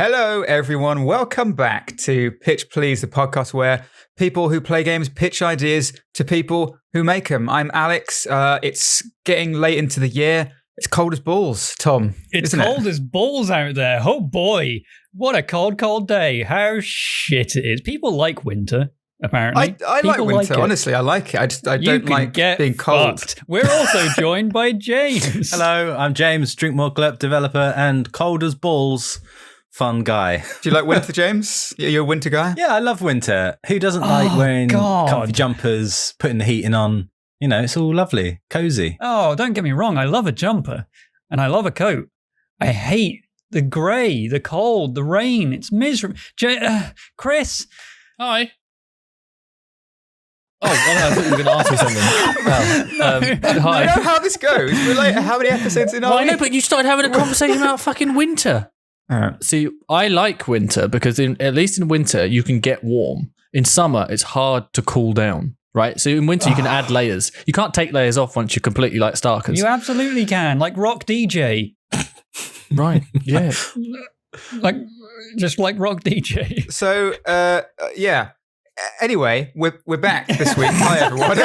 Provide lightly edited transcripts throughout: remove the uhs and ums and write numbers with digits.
Hello, everyone. Welcome back to Pitch Please, the podcast where people who play games pitch ideas to people who make them. I'm Alex. It's getting late into the year. It's cold as balls, Tom. It's cold as balls out there. Oh boy, what a cold day. How shit it is. People like winter, apparently. I like winter, honestly. I like it. I don't like being cold. Fucked. We're also joined by James. Hello, I'm James, Drink More Glurp developer and cold as balls. Fun guy. Do you like winter, James? You're a winter guy? Yeah, I love winter. Who doesn't like wearing comfy jumpers, putting the heating on? You know, it's all lovely, cozy. Oh, don't get me wrong. I love a jumper and I love a coat. I hate the grey, the cold, the rain. It's miserable. Chris. Hi. Oh, I thought you were going to ask me something. Well, hi. I know how this goes. We're like, how many episodes in are we? I know, but you started having a conversation about fucking winter. See, I like winter because at least in winter you can get warm. In summer, it's hard to cool down, right? So in winter you can add layers. You can't take layers off once you're completely like Starkers. You absolutely can, like Rock DJ. Right, yeah. Just like Rock DJ. So, yeah. Anyway, we're back this week. Hi, everyone.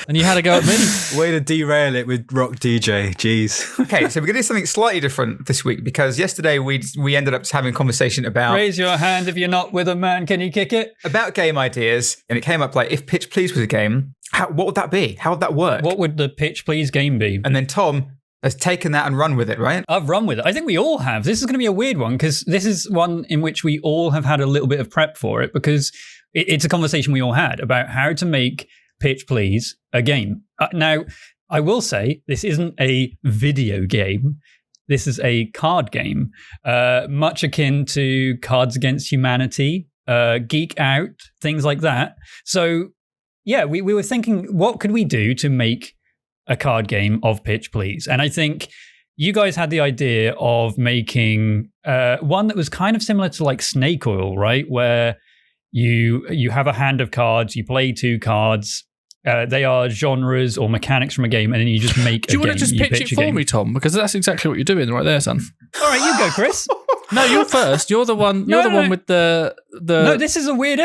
And you had to go at me. Way to derail it with Rock DJ. Jeez. Okay, so we're going to do something slightly different this week because yesterday we ended up having a conversation about... Raise your hand if you're not with a man. Can you kick it? About game ideas. And it came up like, if Pitch Please was a game, what would that be? How would that work? What would the Pitch Please game be? And then Tom has taken that and run with it, right? I've run with it. I think we all have. This is going to be a weird one because this is one in which we all have had a little bit of prep for it because it's a conversation we all had about how to make Pitch Please a game. Now, I will say this isn't a video game. This is a card game, much akin to Cards Against Humanity, Geek Out, things like that. So, yeah, we were thinking, what could we do to make a card game of Pitch Please? And I think you guys had the idea of making one that was kind of similar to like Snake Oil, right? Where you have a hand of cards, you play two cards. They are genres or mechanics from a game, and then you just make a game. Do you want to just pitch it for me, Tom? Because that's exactly what you're doing right there, son. All right, you go, Chris. No, you're first. You're the one. You're the one with the. No, this is a weird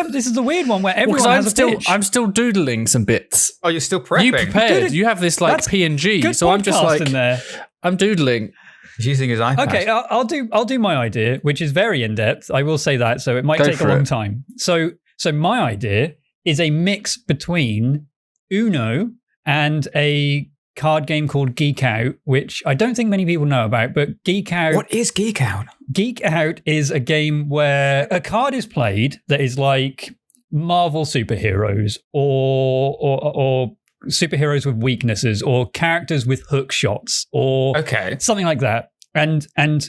one where everyone has a pitch. I'm still doodling some bits. Oh, you're still prepping. You prepared. You have this like PNG, so I'm just like in there. I'm doodling. He's using his iPad. Okay, I'll do my idea, which is very in depth. I will say that, so it might take a long time. So my idea is a mix between Uno and a card game called Geek Out, which I don't think many people know about, but Geek Out... What is Geek Out? Geek Out is a game where a card is played that is like Marvel superheroes or superheroes with weaknesses or characters with hook shots or something like that. And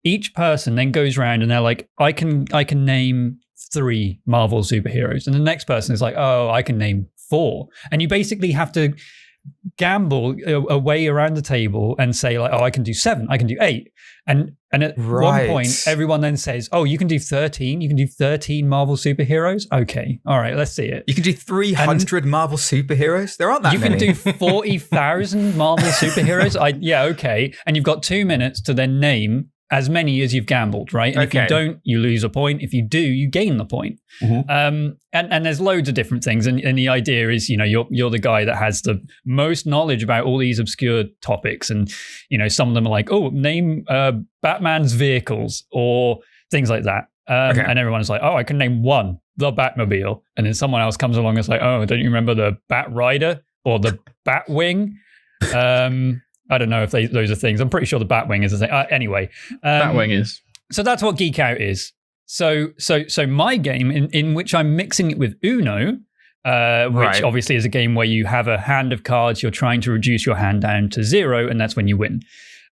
each person then goes around and they're like, I can name 3 Marvel superheroes. And the next person is like, oh, I can name 4. And you basically have to gamble a way around the table and say like, oh, I can do 7, I can do 8. And at one point, everyone then says, oh, you can do 13? You can do 13 Marvel superheroes? Okay, all right, let's see it. You can do 300 Marvel superheroes? There aren't that many. You can do 40,000 Marvel superheroes? Yeah, okay. And you've got 2 minutes to then name as many as you've gambled, right? And if you don't, you lose a point. If you do, you gain the point. Mm-hmm. And there's loads of different things. And the idea is, you know, you're the guy that has the most knowledge about all these obscure topics. And, you know, some of them are like, oh, name Batman's vehicles or things like that. And everyone's like, oh, I can name 1, the Batmobile. And then someone else comes along and is like, oh, don't you remember the Bat Rider or the Batwing? I don't know if those are things. I'm pretty sure the Batwing is a thing. Anyway. Batwing is. So that's what Geek Out is. So my game, in which I'm mixing it with Uno, which obviously is a game where you have a hand of cards, you're trying to reduce your hand down to 0, and that's when you win.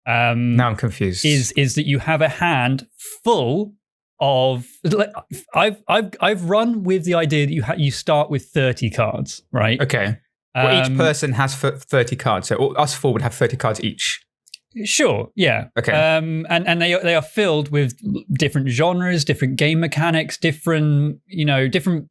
Now I'm confused. Is that you have a hand full of... I've run with the idea that you start with 30 cards, right? Okay. Well, each person has 30 cards, so us 4 would have 30 cards each. Sure, yeah. Okay. And they are filled with different genres, different game mechanics, different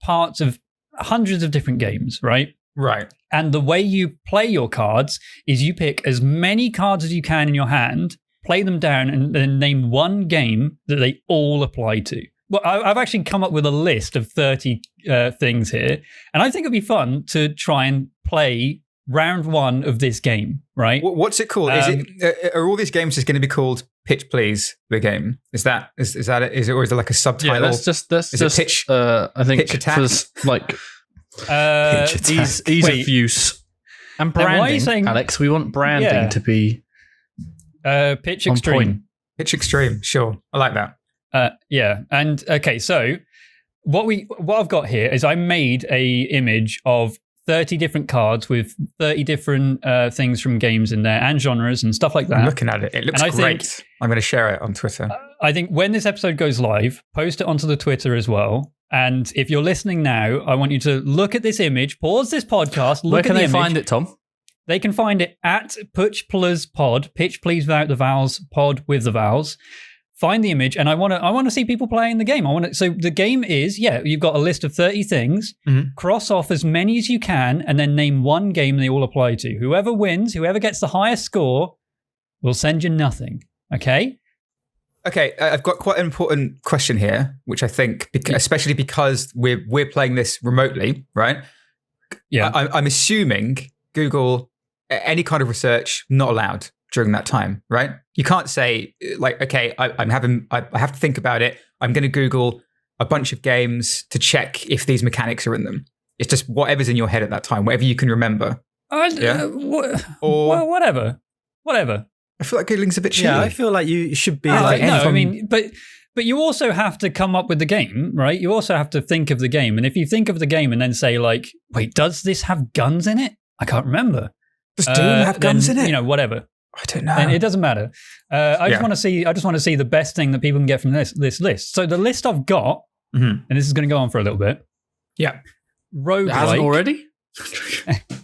parts of hundreds of different games, right? Right. And the way you play your cards is you pick as many cards as you can in your hand, play them down, and then name one game that they all apply to. Well, I've actually come up with a list of 30 things here, and I think it'd be fun to try and play round one of this game, right? What's it called? Are all these games just going to be called Pitch Please the game? Is that it? Is it, or is there like a subtitle? Yeah, let's just pitch, I think pitch attack? like ease of use and branding. Why are you saying, Alex? We want branding to be Pitch Extreme. Pitch Extreme, sure. I like that. Yeah, and okay, so what I've got here is I made a image of 30 different cards with 30 different things from games in there and genres and stuff like that. I'm looking at it. It looks great. I'm going to share it on Twitter. I think when this episode goes live, post it onto the Twitter as well. And if you're listening now, I want you to look at this image, pause this podcast, look Where at can the they image. find it, Tom? They can find it at Pitch Please Pod, Pitch Please without the vowels, pod with the vowels. Find the image, and I want to see people playing the game. So the game is, you've got a list of 30 things. Mm-hmm. Cross off as many as you can, and then name one game they all apply to. Whoever wins, whoever gets the highest score, will send you nothing. Okay? Okay, I've got quite an important question here, which I think, especially because we're playing this remotely, right? Yeah. I'm assuming Google, any kind of research, not allowed during that time, right? You can't say like, okay, I have to think about it. I'm going to Google a bunch of games to check if these mechanics are in them. It's just whatever's in your head at that time, whatever you can remember. Or whatever. I feel like Googling's a bit shitty. Yeah, I feel like you should be but you also have to come up with the game, right? You also have to think of the game. And if you think of the game and then say like, wait, does this have guns in it? I can't remember. Does Doom have guns in it? Whatever. I don't know. And it doesn't matter. I just want to see the best thing that people can get from this list. So the list I've got, and this is going to go on for a little bit. Yeah. Roguelike. It hasn't already?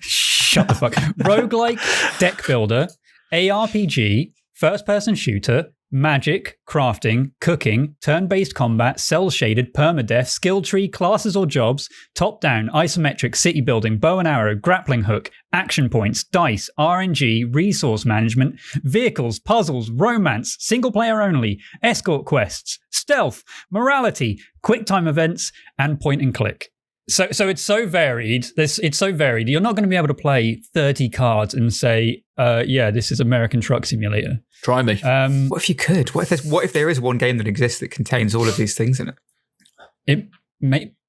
Shut the fuck. Roguelike, deck builder, ARPG, first-person shooter, magic, crafting, cooking, turn-based combat, cel-shaded, permadeath, skill tree, classes or jobs, top-down, isometric, city building, bow and arrow, grappling hook, action points, dice, RNG, resource management, vehicles, puzzles, romance, single-player only, escort quests, stealth, morality, quick-time events, and point-and-click. So it's so varied. It's so varied. You're not going to be able to play 30 cards and say, this is American Truck Simulator. Try me. What if you could? What if there is one game that exists that contains all of these things in it?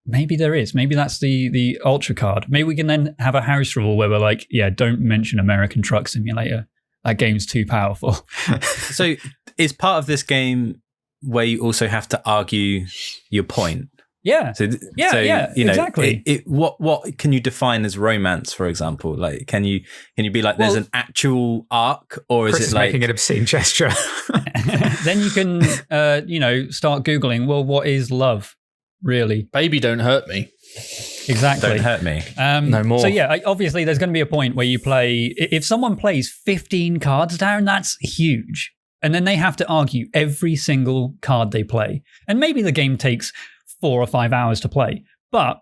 Maybe there is. Maybe that's the Ultra card. Maybe we can then have a house rule where we're like, don't mention American Truck Simulator. That game's too powerful. So is part of this game where you also have to argue your point? Yeah. Exactly. What can you define as romance, for example? Like, can you be like, there's an actual arc, or Chris is it like making an obscene gesture? Then you can, start Googling. Well, what is love, really? Baby, don't hurt me. Exactly. Don't hurt me. No more. So obviously, there's going to be a point where you play. If someone plays 15 cards down, that's huge, and then they have to argue every single card they play, and maybe the game takes 4 or 5 hours to play, but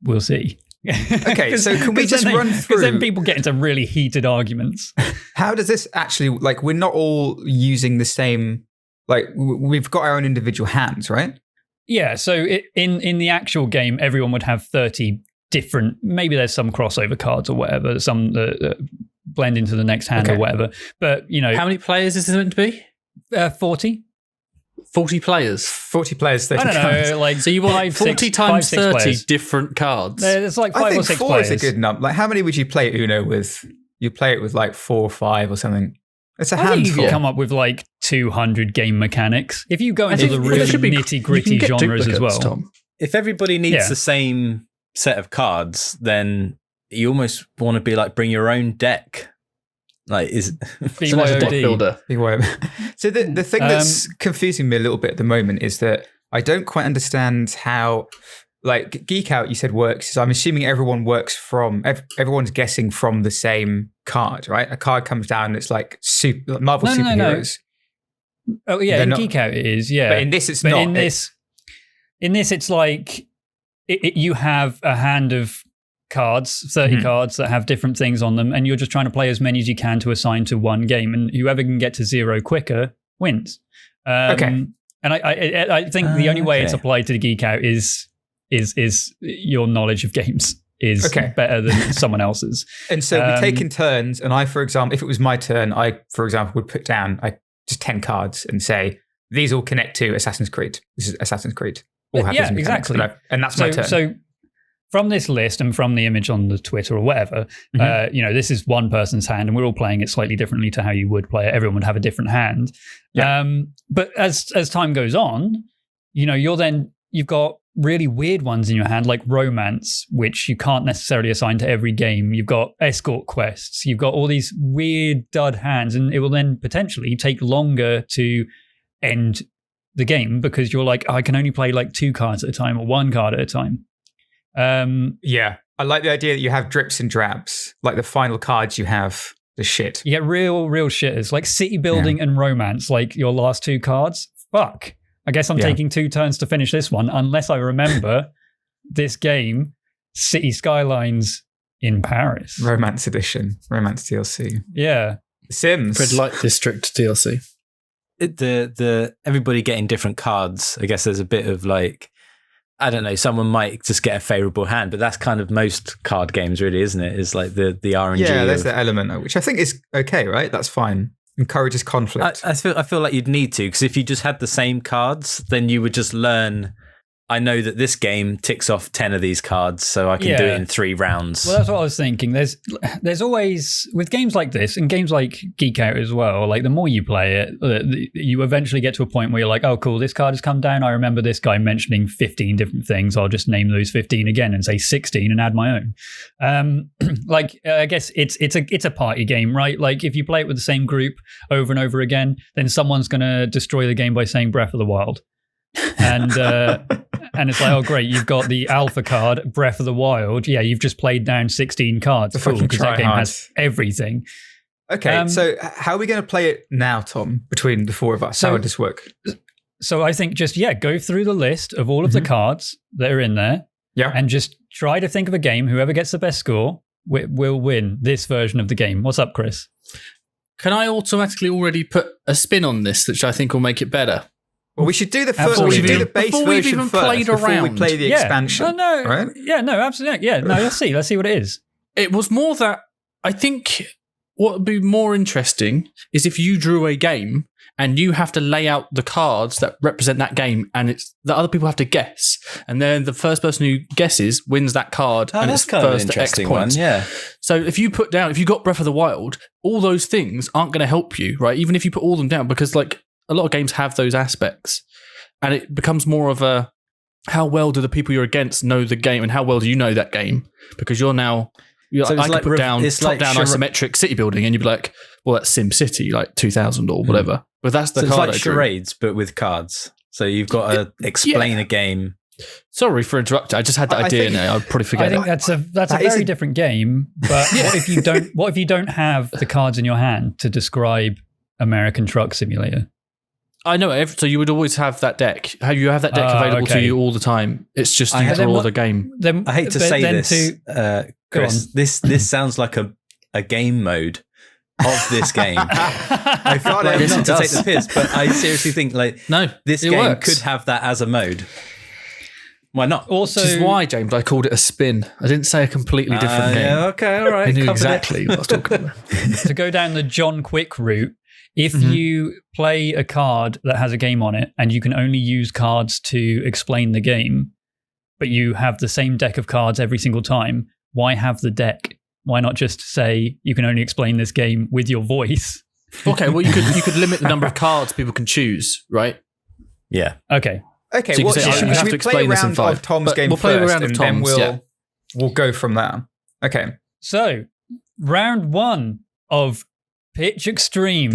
we'll see. Okay, so can we just run through? Because then people get into really heated arguments. How does this actually, like, we're not all using the same, like, we've got our own individual hands, right? Yeah, so in the actual game, everyone would have 30 different, maybe there's some crossover cards or whatever, some blend into the next hand or whatever. But, how many players is this meant to be? 40. 40 players. 40 players, 30 I don't cards. know, like so you want 40 times 30 players. Different cards. It's like 5 or 6 4 players. is a good number. Like, how many would you play Uno with? You play it with like 4 or 5 or something. It's a handful. I think you could come up with like 200 game mechanics. If you go into the really nitty-gritty genres as well. Tom. If everybody needs the same set of cards, then you almost want to be like, bring your own deck. Like, is BYOD. Deck builder. So the thing that's confusing me a little bit at the moment is that I don't quite understand how, like, Geek Out, you said works. So I'm assuming everyone's guessing from the same card, right? A card comes down and it's like Marvel superheroes. No. Oh yeah, in Geek Out it is, yeah. But in this it's not. In this it's like you have a hand of cards, 30 cards that have different things on them, and you're just trying to play as many as you can to assign to one game, and whoever can get to 0 quicker wins. Okay. And I think the only way it's applied to the Geek Out is your knowledge of games is better than someone else's. And so we take in turns, and I, for example, if it was my turn, I, for example, would put down just 10 cards and say, these all connect to Assassin's Creed. This is Assassin's Creed. All have these mechanics, exactly. And that's my turn. So from this list and from the image on the Twitter or whatever, this is one person's hand, and we're all playing it slightly differently to how you would play it. Everyone would have a different hand. Yeah. But as time goes on, you've got really weird ones in your hand, like romance, which you can't necessarily assign to every game. You've got escort quests. You've got all these weird dud hands, and it will then potentially take longer to end the game because you're like, I can only play like 2 cards at a time or 1 card at a time. I like the idea that you have drips and drabs. Like the final cards you have the shit. You get real shitters, like city building and romance, like your last 2 cards. Fuck. I guess I'm taking 2 turns to finish this one, unless I remember this game, City Skylines in Paris. Romance Edition. Romance DLC. Yeah. Sims. Red Light District DLC. The everybody getting different cards. I guess there's a bit of like, I don't know, someone might just get a favorable hand, but that's kind of most card games, really, isn't it? It's like the RNG. Yeah, there's the element, which I think is okay, right? That's fine. Encourages conflict. I feel like you'd need to, because if you just had the same cards, then you would just learn, I know that this game ticks off 10 of these cards, so I can do it in 3 rounds. Well, that's what I was thinking. There's always, with games like this, and games like Geek Out as well, like the more you play it, you eventually get to a point where you're like, oh, cool, this card has come down. I remember this guy mentioning 15 different things. I'll just name those 15 again and say 16 and add my own. I guess it's a party game, right? Like if you play it with the same group over and over again, then someone's going to destroy the game by saying Breath of the Wild. And it's like, oh great, you've got the alpha card, Breath of the Wild. Yeah, you've just played down 16 cards. Cool, because that game has everything. Okay, so how are we going to play it now, Tom, between the 4 of us? How would this work? So I think just, go through the list of all of the cards that are in there. Yeah. And just try to think of a game. Whoever gets the best score will win this version of the game. What's up, Chris? Can I automatically already put a spin on this, which I think will make it better? Well, we should do the first. We should do the base version first before we play the expansion. No, right? Yeah, no, absolutely. Yeah, no. Let's see what it is. It was more that I think what would be more interesting is if you drew a game and you have to lay out the cards that represent that game, and it's the other people have to guess, and then the first person who guesses wins that card, and it's kind first of an interesting X points. One, yeah. So if you got Breath of the Wild, all those things aren't going to help you, right? Even if you put all them down, because like a lot of games have those aspects, and it becomes more of a how well do the people you're against know the game, and how well do you know that game? Because you're now. So I could put down top-down isometric city building, and you'd be like, well, that's Sim City, like 2000 or whatever. But that's the card. It's like charades, but with cards. So you've got to explain a game. Sorry for interrupting. I just had that idea now. I'd probably forget. I think that's a very different game. But what if you don't have the cards in your hand to describe American Truck Simulator? I know. So you would always have that deck. You have that deck available to you all the time. It's just you draw the game. I hate to say this, Chris. This sounds like a game mode of this game. I feel like not to take the piss, but I seriously think this game works. could have that as a mode. Why not? Also, which is why, James, I called it a spin. I didn't say a completely different game. Yeah, okay, all right. I knew exactly what I was talking about. To go down the John Quick route, if you play a card that has a game on it and you can only use cards to explain the game, but you have the same deck of cards every single time, why have the deck? Why not just say you can only explain this game with your voice? Okay, well, you could limit the number of cards people can choose, right? Yeah. Okay. Okay, so should we play a round of Tom's game we'll play first, a round of Tom's, and then we'll go from there. Okay. So, round 1 of Pitch Extreme.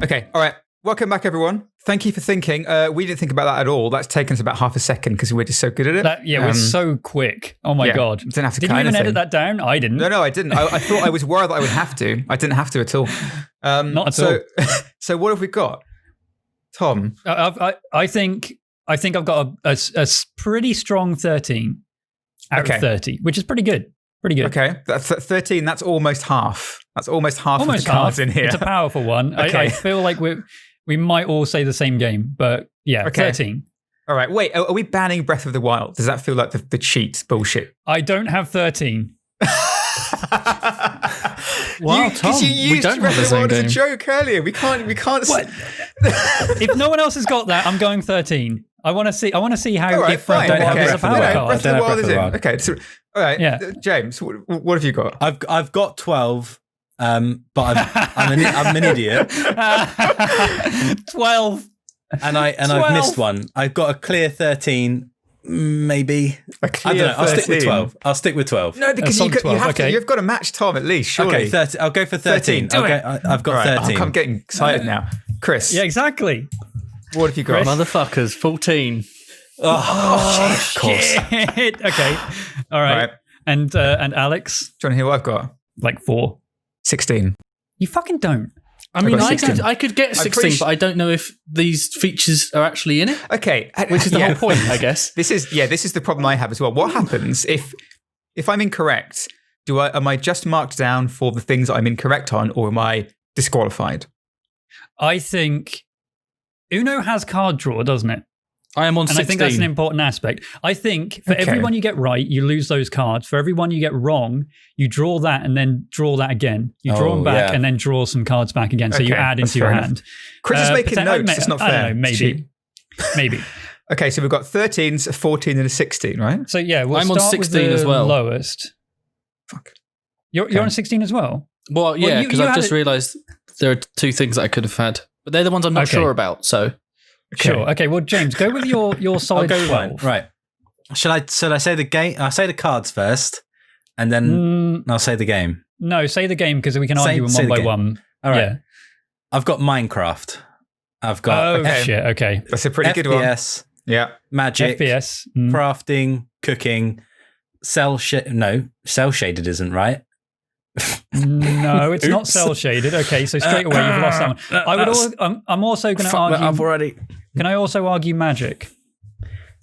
Okay, all right. Welcome back, everyone. Thank you for thinking. We didn't think about that at all. That's taken us about half a second because we're just so good at it. We're so quick. Oh my God. Didn't have to Did you even edit that down? I didn't. No, I didn't. I thought I was worried that I would have to. I didn't have to at all. Not at all. So what have we got? Tom? I think I've got a pretty strong 13 out of 30, which is pretty good. Pretty good. Okay, that's 13. That's almost half. That's almost half of the cards in here. It's a powerful one. Okay. I feel like we might all say the same game, but yeah, 13. All right, wait, are we banning Breath of the Wild? Does that feel like the cheat bullshit? I don't have 13. Wow, Tom, you used we don't Breath have of the the Wild same as a game. joke earlier. We can't. What? If no one else has got that, I'm going 13. I want to see how All right, different fine. the Wild Okay. is a power No, card. Breath of the Wild is in. Wild. Okay, so, all right, Yeah. James, what have you got? I've got 12, but I'm an idiot, 12. and I've missed one. I've got a clear 13, maybe. A I clear don't know. I'll stick with 13. 12. I'll stick with 12. No, because solid you 12, have to. okay. You've got to match Tom at least, surely. Okay, 30. I'll go for 13. 13, do I've got All right, 13. I'm getting excited now. Chris, Yeah, exactly. what have you got? Motherfuckers, 14. Of course. Shit. Okay. All right. Right. And Alex, Do you want to hear what I've got? like 4. 16. You fucking don't. I mean, got I 16. could get pretty 16, but I don't know if these features are actually in it, Okay, which is the whole point, I guess. This is the problem I have as well. What happens if I'm incorrect? Am I just marked down for the things I'm incorrect on, or am I disqualified? I think Uno has card draw, doesn't it? I am on And 16. I think that's an important aspect. I think for Okay. every one you get right, you lose those cards. For every one you get wrong, you draw that and then draw that again. You draw Oh, them back yeah. and then draw some cards back again. So you Okay, add that's into your fair enough. hand. Chris is making Poten- notes. It's not fair. I don't know, It's maybe. cheap. Maybe. Okay, so we've got 13s, a 14, and a 16, right? So yeah, we'll I'm on start 16 with the as well. lowest. Fuck. You're on 16 as well? Well, yeah, you- because you I've had just it- realised there are 2 things that I could have had, but they're the ones I'm not Okay. sure about. So Sure. Okay, well, James, go with your I'll solid go with 12. mine. Right. Shall I say the game? I'll say the cards first, and then I'll say the game. No, say the game because we can Say- argue them say one the by game. one. All right. Yeah. I've got Minecraft. I've got Oh, okay. shit. Okay. That's a pretty good one. FPS, Yeah. Magic, FPS. crafting, cooking, cell shaded isn't right. No, it's not Oops. cell shaded. Okay, so straight away you've lost that one. I'm also going to Fuck that up argue. already. Can I also argue magic?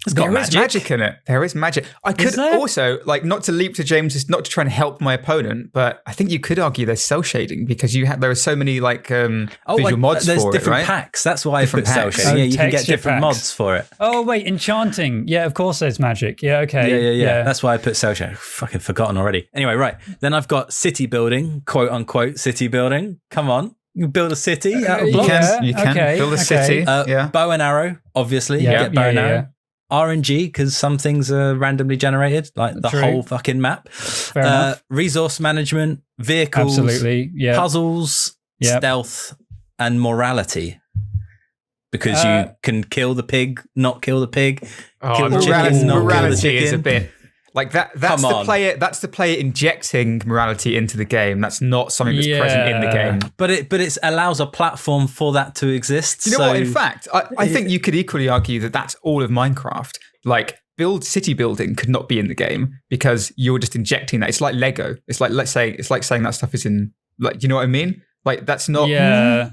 It's got There is magic in it. There is magic. I could there? also, like, not to leap to James, not to try and help my opponent, but I think you could argue there's cell shading because there are so many visual mods there's for different it, right? packs. That's why Different I put cell packs. shading. Oh, Yeah, you can get texture different packs. mods for it. Oh wait, enchanting. Yeah, of course there's magic. Yeah, okay. Yeah. That's why I put cell shading. Fucking forgotten already. Anyway, right. Then I've got city building, quote unquote city building. Come on. You build a city out of You blocks. can, you can okay, build a okay. city. Yeah. Bow and arrow, obviously. Yeah, You get bow and yeah, arrow. yeah. RNG, because some things are randomly generated, like the True. whole fucking map. Fair enough. Resource management, vehicles, Absolutely. Yeah. puzzles, Yep. stealth, and morality. Because you can kill the pig, not kill the pig. Oh, Kill the morality, chicken, not kill the morality is a chicken. bit like that. That's Come the on. player. That's the player injecting morality into the game. That's not something that's present in the Yeah. game. But it allows a platform for that to exist. You know so what? In fact, I think you could equally argue that that's all of Minecraft. Like, city building could not be in the game because you're just injecting that. It's like Lego. It's like saying that stuff is in. Like, you know what I mean? Like, that's not. Yeah.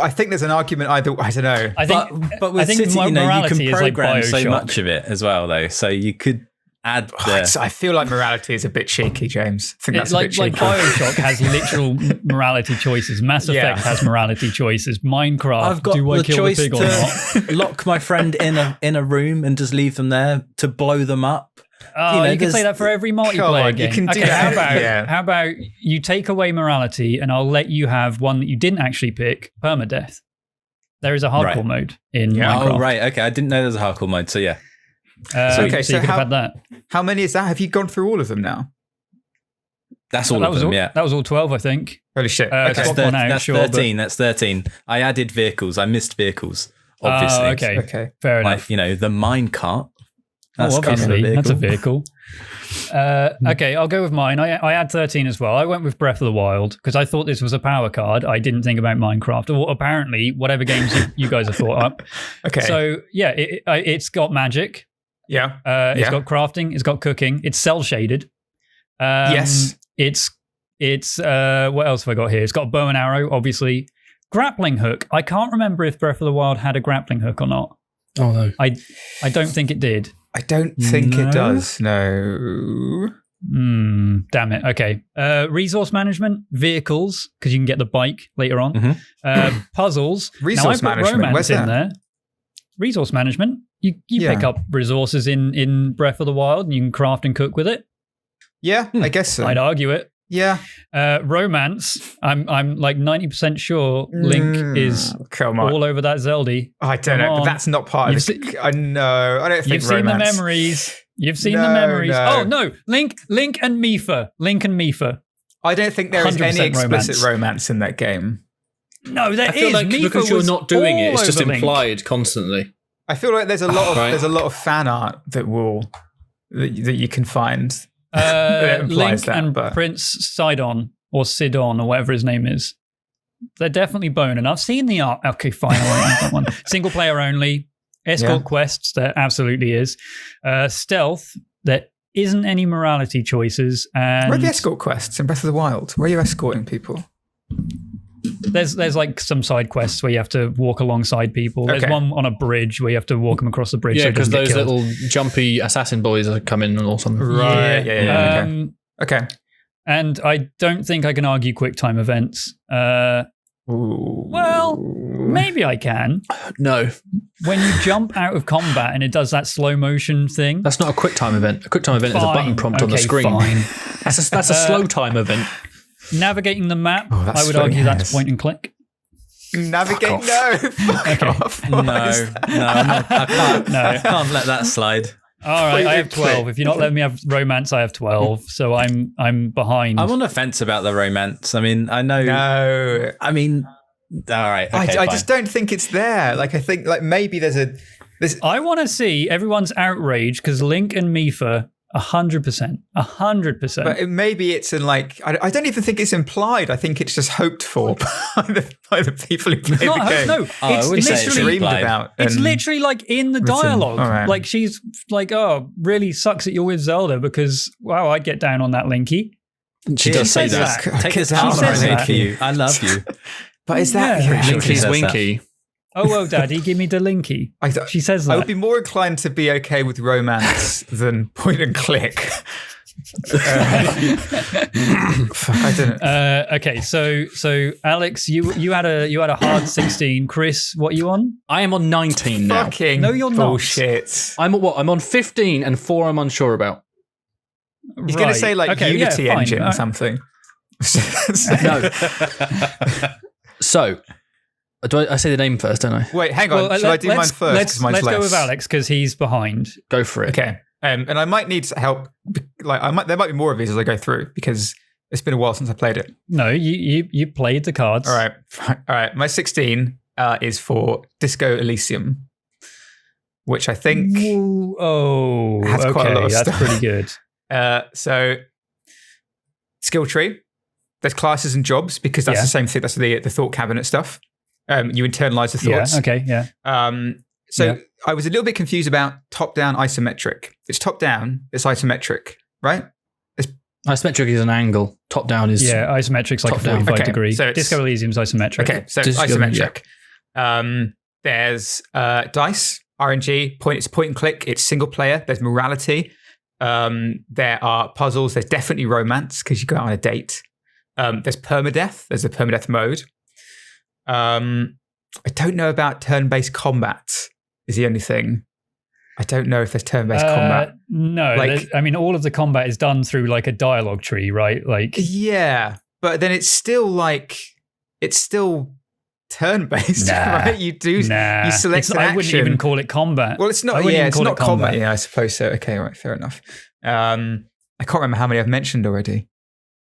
I think there's an argument either. I don't know. I think. but with I think city, you can morality is like program so Bioshock. much of it as well, though. So you could add the. I feel like morality is a bit cheeky, James. I think that's It's a like bit cheeky. Bioshock has literal morality choices. Mass Effect Yeah. has morality choices. Minecraft, I've got do I the kill choice the pig or not? to lock my friend in a room and just leave them there to blow them up. Oh, know, you can say there's- that for every multiplayer Come on, you game. can do Okay, that. how about you take away morality and I'll let you have one that you didn't actually pick, permadeath. There is a hardcore Right. mode in Yeah. Minecraft. Oh right, okay. I didn't know there was a hardcore mode. So yeah, Okay, so so you could how- have had that. How many is that? Have you gone through all of them now? that's all that of was them. all, yeah. That was all 12, I think. Holy shit. It's Okay. got one out, That's sure, but- 13. That's 13. I added vehicles. I missed vehicles. Obviously. Oh, okay. Okay. Fair enough. Like the mine cart. That's Oh, kind of obviously, that's a vehicle. vehicle. Okay, I'll go with mine. I had 13 as well. I went with Breath of the Wild because I thought this was a power card. I didn't think about Minecraft or apparently whatever games you guys have thought up. Okay. So yeah, it's got magic. yeah. It's Yeah. got crafting. It's got cooking. It's cell shaded. Yes. It's what else have I got here? It's got bow and arrow, obviously. grappling hook. I can't remember if Breath of the Wild had a grappling hook or not. Oh no, I don't think it did. I don't think it does. No. Damn it. Okay. Resource management, vehicles, because you can get the bike later on. Puzzles. Resource now, I put management. romance Where's in that? there. Resource management. You pick up resources in Breath of the Wild and you can craft and cook with it. Yeah, I guess so. I'd argue it. Yeah. Romance. I'm like 90% sure Link is all over that Zelda. I don't know, but that's not part of it. I know. I don't think you've seen the memories. You've seen the memories. No. Oh no, Link and Mipha. Link and Mipha. I don't think there is any explicit romance in that game. No, there is. I feel like Mipha because you're not doing it, it's just Link. implied constantly. I feel like there's a lot of fan art that you can find. Link and Prince Sidon or Sidon or whatever his name is. They're definitely bone, and I've seen the art. Okay, fine, I won't use that one. Single player only. Escort quests, there absolutely is. Stealth, there isn't any morality choices. And where are the escort quests in Breath of the Wild? Where are you escorting people? There's like some side quests where you have to walk alongside people. There's one on a bridge where you have to walk them across the bridge. Yeah, because so those little jumpy assassin boys are coming or something. Right. Yeah. Okay. And I don't think I can argue QuickTime events. Well, maybe I can. No. When you jump out of combat and it does that slow motion thing. That's not a QuickTime event. A QuickTime event is a button prompt on the screen. Fine. That's a slow time event. Navigating the map, I would argue that's point and click. Navigate? No. Fuck off. No, I can't let that slide. All right, I have 12. If you're not letting me have romance, I have 12. So I'm behind. I'm on the fence about the romance. I mean, I know. No. I mean, all right. Okay, I just don't think it's there. Like, I think like maybe there's. I want to see everyone's outrage because Link and Mipha 100%. 100%. But maybe it's in like, I don't even think it's implied. I think it's just hoped for by the people who play the game. No, it's literally dreamed about. It's literally like in the dialogue. Right. Like she's like, oh, really sucks that you're with Zelda because, wow, I'd get down on that Linky. She does say that. Take this armor I made for you. I love you. But is that Linky's Winky? Oh, Daddy, give me the Linky. She says that. I would be more inclined to be okay with romance than point and click. I don't know. Okay, so Alex, you had a hard 16. Chris, what are you on? I am on 19 now. Fucking no, you're bullshit. I'm on 15 and 4 I'm unsure about. He's going to say like Unity engine or something. No. So, do I say the name first, don't I? Wait, hang on. Should I do mine first? Let's go with Alex because he's behind. Go for it. Okay. And I might need help. Like there might be more of these as I go through because it's been a while since I played it. No, you played the cards. All right. My 16 is for Disco Elysium, which I think has quite a lot of that's stuff. pretty good. So skill tree. There's classes and jobs because that's the same thing. That's the thought cabinet stuff. You internalize the thoughts. Yeah. Okay. Yeah. I was a little bit confused about top-down isometric. It's top-down. It's isometric, right? Isometric is an angle. Top-down is isometric's like a 45 degree. So Disco Elysium's isometric. Okay, so isometric. Yeah. There's dice, RNG. It's point and click. It's single player. There's morality. There are puzzles. There's definitely romance because you go out on a date. There's permadeath. There's a permadeath mode. I don't know about turn-based combat. Is the only thing. I don't know if there's turn-based combat. No, I mean, all of the combat is done through like a dialogue tree, right? Like, yeah, but then it's still turn-based, right? You select an action. I wouldn't even call it combat. Well, it's not. Yeah, it's not combat. Yeah, I suppose so. Okay, right, fair enough. I can't remember how many I've mentioned already.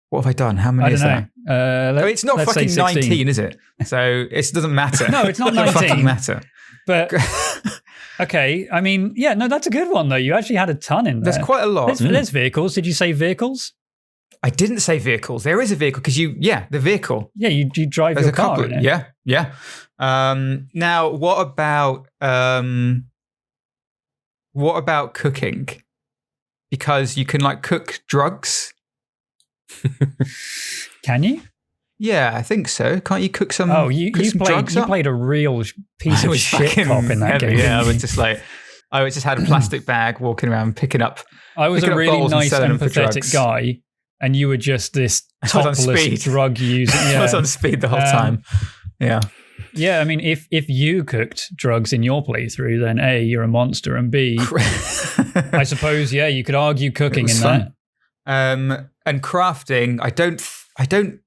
What have I done? How many is there? It's not fucking 19, is it? So it doesn't matter. No, it's not 19. It doesn't fucking matter. But okay, I mean, yeah, no, that's a good one though. You actually had a ton in there. There's quite a lot. There's vehicles. Did you say vehicles? I didn't say vehicles. There is a vehicle because the vehicle. Yeah, you drive your car. Yeah. Now, what about cooking? Because you can like cook drugs. Can you? Yeah, I think so. Can't you cook some? Oh, you played a real piece of shit cop in that game. Yeah, I was just like, I just had a plastic bag walking around picking up. I was a really nice, empathetic guy, and you were just this topless drug user. Yeah. I was on speed the whole time. Yeah. Yeah, I mean, if you cooked drugs in your playthrough, then A, you're a monster, and B, I suppose, yeah, you could argue cooking in fun. That. And crafting, I don't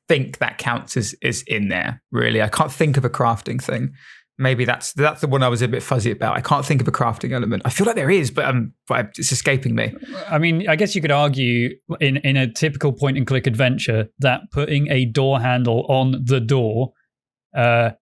think that counts as in there, really. I can't think of a crafting thing. Maybe that's the one I was a bit fuzzy about. I can't think of a crafting element. I feel like there is, but it's escaping me. I mean, I guess you could argue in a typical point-and-click adventure that putting a door handle on the door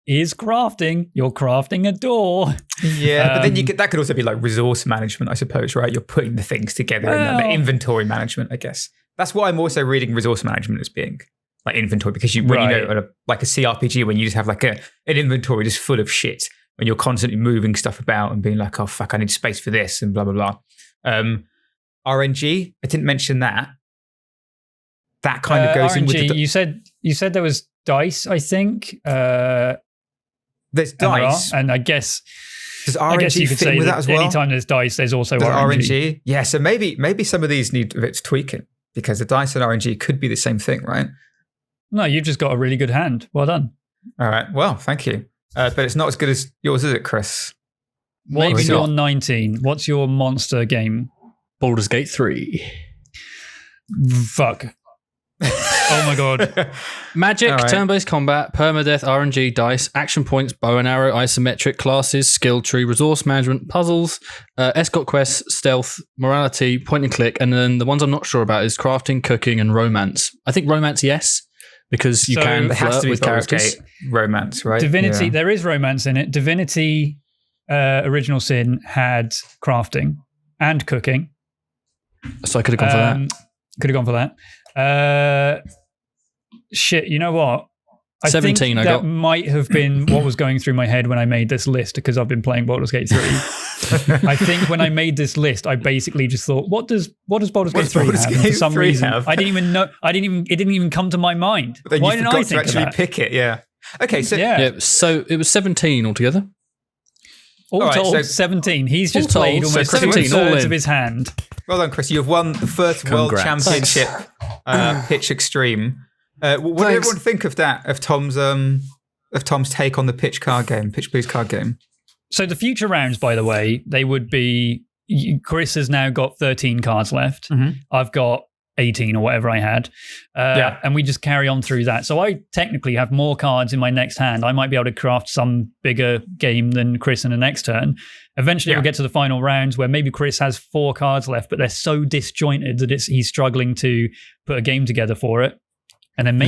is crafting. You're crafting a door. Yeah, but then that could also be like resource management, I suppose, right? You're putting the things together in the inventory management, I guess. That's what I'm also reading resource management as being. Like inventory, because when you know, like a CRPG, when you just have like an inventory just full of shit, when you're constantly moving stuff about and being like, oh fuck, I need space for this and blah blah blah. RNG, I didn't mention that. That kind of goes RNG, in with the. You said there was dice, I think. There's dice, and I guess. Does RNG you could fit say with that as well? Anytime there's dice, there's also RNG. Yeah, so maybe some of these need a bit of tweaking, because the dice and RNG could be the same thing, right? No, you've just got a really good hand. Well done. All right. Well, thank you. But it's not as good as yours, is it, Chris? What's your 19? What's your monster game? Baldur's Gate 3. Fuck. Oh my god. Magic, turn-based combat, permadeath, RNG, dice, action points, bow and arrow, isometric, classes, skill tree, resource management, puzzles, escort quests, stealth, morality, point and click, and then the ones I'm not sure about is crafting, cooking, and romance. I think romance, yes. Because you can flirt with characters. Romance, right? Divinity, there is romance in it. Divinity Original Sin had crafting and cooking. So I could have gone for that. Could have gone for that. Shit, you know what? I 17 think that might have been what was going through my head when I made this list, because I've been playing Baldur's Gate 3. I think when I made this list, I basically just thought, what does Baldur's Gate 3 have? And for some reason, I didn't even know. It didn't even come to my mind. But then Why you didn't forgot I think to actually of that? pick it? Yeah. Okay. So so it was 17 altogether. All told, 17. He's just played almost 17 thirds of his hand. Well done, Chris. You have won the first World Championship Pitch Extreme. What did everyone think of that? Of Tom's take on the Pitch Please card game? So the future rounds, by the way, they would be. Chris has now got 13 cards left. Mm-hmm. I've got 18 or whatever I had. And we just carry on through that. So I technically have more cards in my next hand. I might be able to craft some bigger game than Chris in the next turn. Eventually we'll get to the final rounds where maybe Chris has 4 cards left, but they're so disjointed that he's struggling to put a game together for it. And then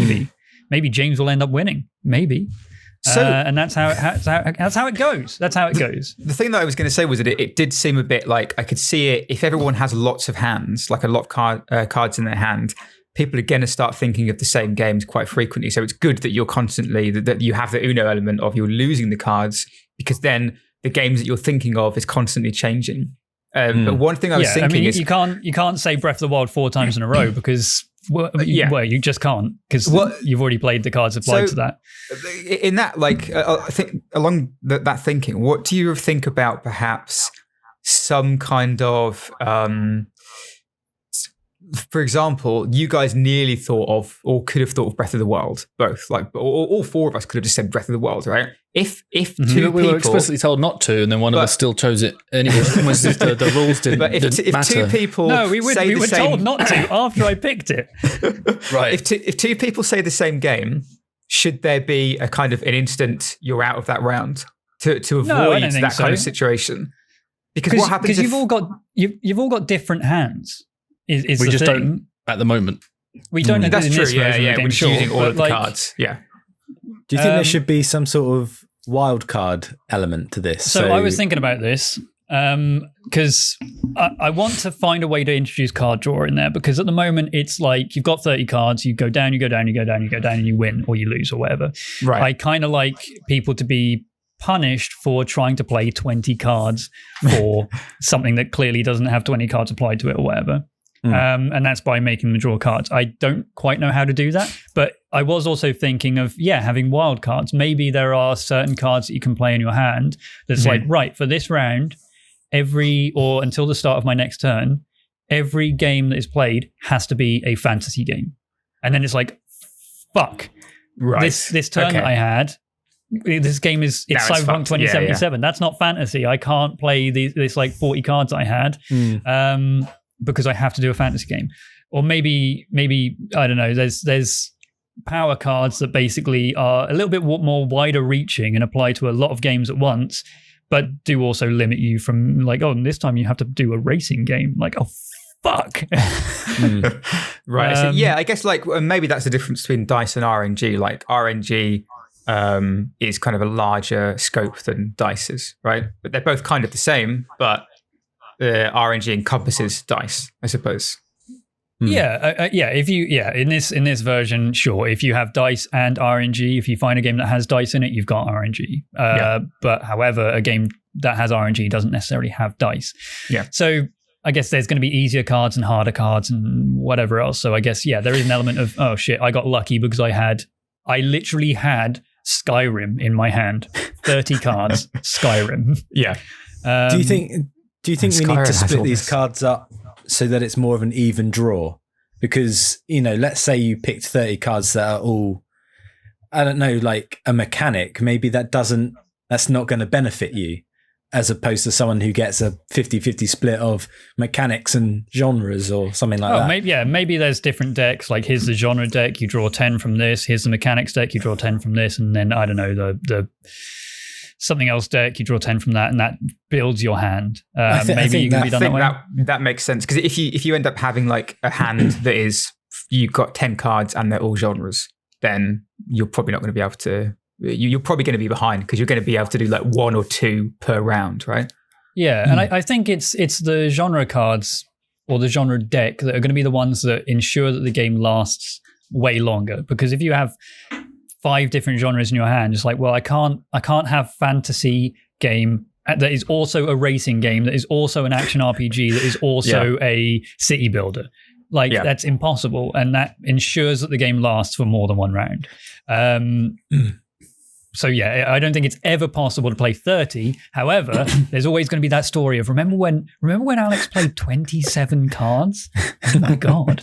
maybe James will end up winning. Maybe. So, and that's how it goes. That's how it goes. The thing that I was going to say was that it did seem a bit like I could see it. If everyone has lots of hands, like a lot of cards in their hand, people are going to start thinking of the same games quite frequently. So it's good that you're constantly that you have the Uno element of you're losing the cards, because then the games that you're thinking of is constantly changing. But one thing I was thinking is you can't say Breath of the Wild 4 times in a row because. Well, you just can't, because you've already played the cards applied to that. In that, I think along that thinking, what do you think about perhaps some kind of, for example, you guys nearly thought of or could have thought of Breath of the Wild, both, like all 4 of us could have just said Breath of the Wild, right? If two we people, were explicitly told not to, and then one of us still chose it anyway. The rules didn't. But if matter. 2 people, we were told not to after I picked it. Right. If 2 people say the same game, should there be a kind of an instant you're out of that round to avoid that kind of situation? Because what happens? Because you've all got different hands. Is we the just thing. don't at the moment. We don't. That's true. Yeah. We're just using all of the cards. Yeah. Do you think there should be some sort of wild card element to this? So I was thinking about this because I want to find a way to introduce card draw in there, because at the moment it's like you've got 30 cards, you go down, you go down, you go down, you go down, and you win or you lose or whatever. Right. I kind of like people to be punished for trying to play 20 cards for something that clearly doesn't have 20 cards applied to it or whatever. And that's by making them draw cards. I don't quite know how to do that, but I was also thinking of, having wild cards. Maybe there are certain cards that you can play in your hand that's like, right, for this round, or until the start of my next turn, every game that is played has to be a fantasy game. And then it's like, fuck. Right. This turn that I had, this game it's Cyberpunk 2077. That's not fantasy. I can't play this like 40 cards I had because I have to do a fantasy game. Or maybe I don't know, there's power cards that basically are a little bit more wider reaching and apply to a lot of games at once, but do also limit you from like, this time you have to do a racing game. Like, fuck. Right. So, I guess like maybe that's the difference between dice and RNG. Like RNG is kind of a larger scope than dice is, right? But they're both kind of the same, but RNG encompasses dice, I suppose. If you in this version, sure. If you have dice and RNG, if you find a game that has dice in it, you've got RNG. But however, a game that has RNG doesn't necessarily have dice. Yeah. So I guess there's going to be easier cards and harder cards and whatever else. So I guess, there is an element of, oh shit, I got lucky because I literally had Skyrim in my hand. 30 cards, Skyrim. Yeah. Do you think we need to split these cards up so that it's more of an even draw? Because, let's say you picked 30 cards that are all, I don't know, like a mechanic. Maybe that's not going to benefit you, as opposed to someone who gets a 50-50 split of mechanics and genres or something like that. Maybe there's different decks. Like, here's the genre deck, you draw 10 from this. Here's the mechanics deck, you draw 10 from this. And then, I don't know, the something else deck, you draw 10 from that, and that builds your hand. Maybe you can be done that way. That makes sense. Because if you end up having like a hand that is, you've got 10 cards and they're all genres, then you're probably not going to be able to... You're probably going to be behind because you're going to be able to do like 1 or 2 per round, right? Yeah, and I think it's the genre cards or the genre deck that are going to be the ones that ensure that the game lasts way longer. Because if you have 5 different genres in your hand, it's like, well, I can't have fantasy game that is also a racing game, that is also an action RPG, that is also a city builder. Like, that's impossible, and that ensures that the game lasts for more than one round. So I don't think it's ever possible to play 30. However, there's always going to be that story of remember when Alex played 27 cards? Oh my god.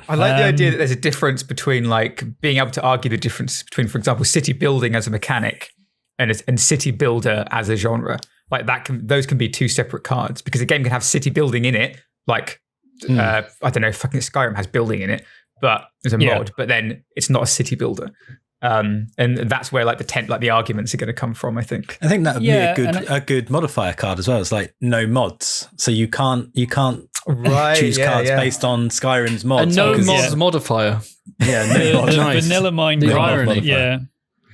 I like the idea that there's a difference between like being able to argue the difference between, for example, city building as a mechanic and city builder as a genre. Like those can be 2 separate cards because a game can have city building in it. Like I don't know, fucking Skyrim has building in it, but there's a mod, but then it's not a city builder. And that's where like the arguments are going to come from, I think. I think that would be a good modifier card as well. It's like no mods, so you can't choose cards based on Skyrim's mods. And no mods modifier. Yeah, no mods. Nice. Vanilla Minecraft. The irony. Yeah.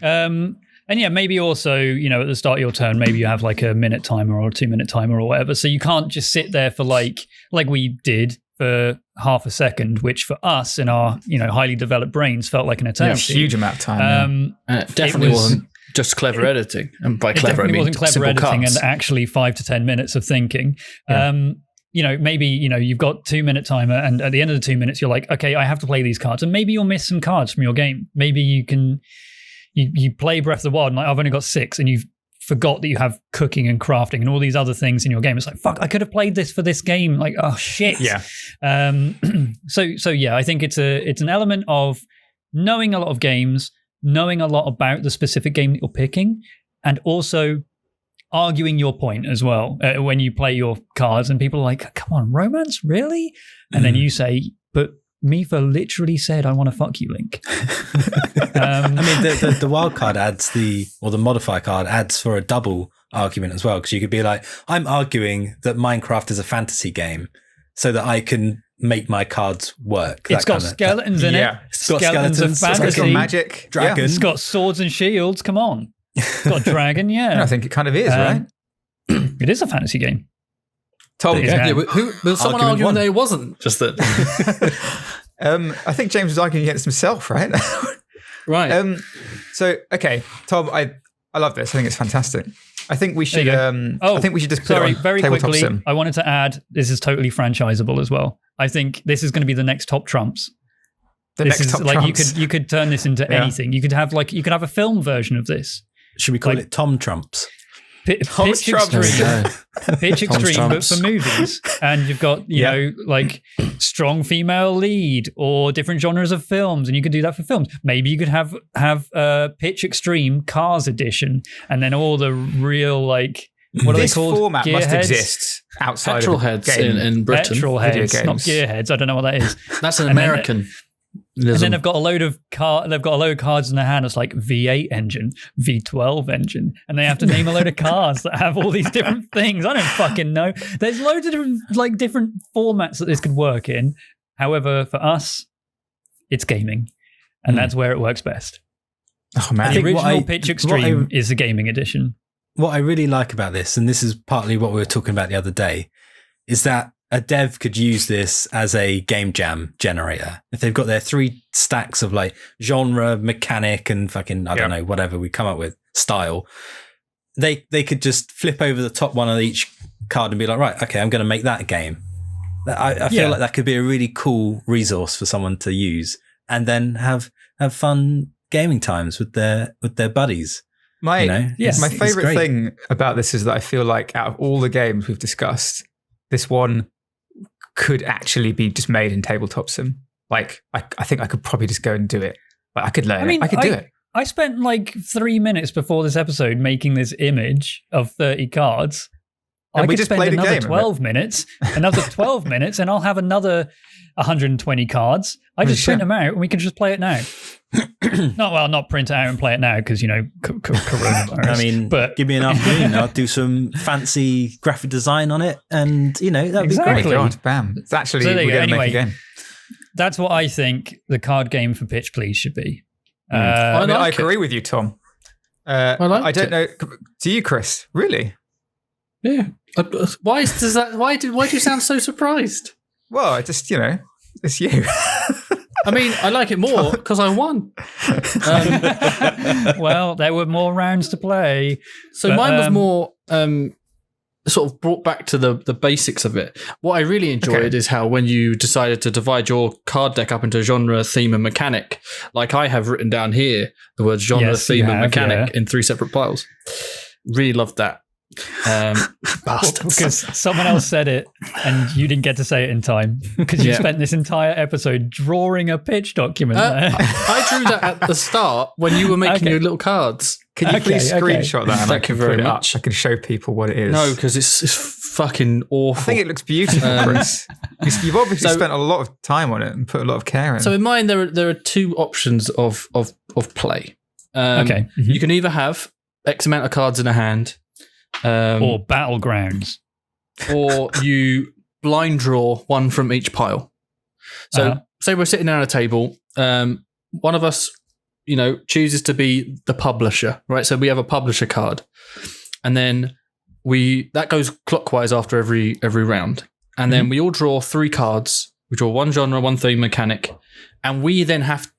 And maybe also, at the start of your turn, maybe you have like a minute timer or a 2-minute timer or whatever. So you can't just sit there for like we did for half a second, which for us in our highly developed brains felt like an eternity. Yeah, huge amount of time. It definitely wasn't just clever editing, and by clever I mean wasn't clever editing cards. And actually 5 to 10 minutes of thinking. Maybe you've got 2-minute timer, and at the end of the 2 minutes you're like, okay, I have to play these cards, and maybe you'll miss some cards from your game. Maybe you play Breath of the Wild and like, I've only got 6, and you've forgot that you have cooking and crafting and all these other things in your game. It's like, fuck, I could have played this for this game. Like, oh shit. Yeah. So I think it's an element of knowing a lot of games, knowing a lot about the specific game that you're picking, and also arguing your point as well when you play your cards and people are like, come on, romance, really? And then you say, but Mifa literally said, I want to fuck you, Link. I mean, the wild card the modifier card adds for a double argument as well, because you could be like, I'm arguing that Minecraft is a fantasy game so that I can make my cards work. It's got skeletons in it. It's got skeletons, fantasy. It's got magic. Dragon. It's got swords and shields. Come on. It's got a dragon, I think it kind of is, right? It is a fantasy game. Tom, will someone arguing that it wasn't? Just that. I think James was arguing against himself, right? Right. So, okay, Tom, I love this. I think it's fantastic. I think we should. I think we should just put it on very Tabletop quickly. Sim. I wanted to add, this is totally franchisable as well. I think this is going to be the next Top Trumps. You could turn this into anything. You could have a film version of this. Should we call it Tom Trumps? Pitch Extreme, but for movies. And you've got you know like strong female lead or different genres of films, and you could do that for films. Maybe you could have Pitch Extreme Cars edition, and then all the real like what are they called? This format must Gearheads? Exist outside Petrol of heads game. in Britain. Petrol heads, not gearheads. I don't know what that is. That's an American. And then they've got a load of cards in their hand. It's like V8 engine, V12 engine, and they have to name a load of cars that have all these different things. I don't fucking know. There's loads of different formats that this could work in. However, for us, it's gaming, and that's where it works best. Oh man, the original Pitch Extreme is the gaming edition. What I really like about this, and this is partly what we were talking about the other day, is that a dev could use this as a game jam generator. If they've got their 3 stacks of like genre, mechanic, and fucking, I don't know, whatever we come up with, style, they could just flip over the top one of each card and be like, right, okay, I'm going to make that a game. I feel like that could be a really cool resource for someone to use and then have fun gaming times with their buddies. My favorite thing about this is that I feel like out of all the games we've discussed, this one could actually be just made in Tabletop Sim. Like, I think I could probably just go and do it. Like, I could learn it. I could do it. I spent like 3 minutes before this episode making this image of 30 cards. And we could just spend played another a game 12 minutes, another 12 minutes, and I'll have another 120 cards. I just print them out and we can just play it now. Not print it out and play it now because, you know, coronavirus. I mean, but give me an afternoon. I'll do some fancy graphic design on it and, you know, that'd be great. God, bam. It's actually, we're going to make a game. That's what I think the card game for Pitch Please should be. I agree with you, Tom. I don't know. Do you, Chris? Really? Yeah. Why do you sound so surprised? Well, I just, you know, it's you. I mean, I like it more because I won. Well, there were more rounds to play. So mine was more sort of brought back to the basics of it. What I really enjoyed is how when you decided to divide your card deck up into genre, theme, and mechanic, like I have written down here, the words genre, theme, and mechanic in 3 separate piles. Really loved that. Bastards. Because someone else said it and you didn't get to say it in time because you spent this entire episode drawing a pitch document there. I drew that at the start when you were making your little cards. Can you please screenshot that? Thank you very much. I can show people what it is. No, because it's fucking awful. I think it looks beautiful, Chris. You've obviously spent a lot of time on it and put a lot of care in. So in mine, there are 2 options of play. You can either have X amount of cards in a hand, or battlegrounds, or you blind draw 1 from each pile. So say we're sitting down at a table, one of us, you know, chooses to be the publisher, right? So we have a publisher card, and then that goes clockwise after every round, and then we all draw 3 cards. We draw 1 genre, 1 theme, mechanic, and we then have.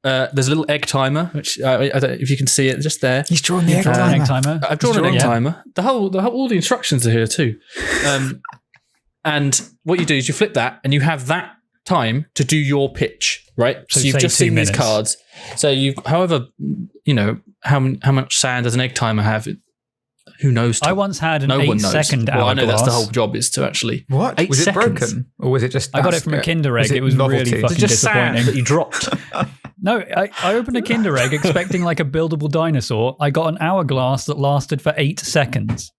There's a little egg timer, which I don't know if you can see it just there. He's drawn the egg timer. I've drawn an egg timer. All the instructions are here too. And what you do is you flip that, and you have that time to do your pitch, right? So you've just seen these cards. So you, however, you know how much sand does an egg timer have? Who knows? I once had an 8-second hourglass. Well, I know that's the whole job is to actually. What? 8 was seconds. It broken? Or was it just. I got it from a Kinder Egg. It was really fucking disappointing. That you dropped. No, I opened a Kinder Egg expecting like a buildable dinosaur. I got an hourglass that lasted for 8 seconds.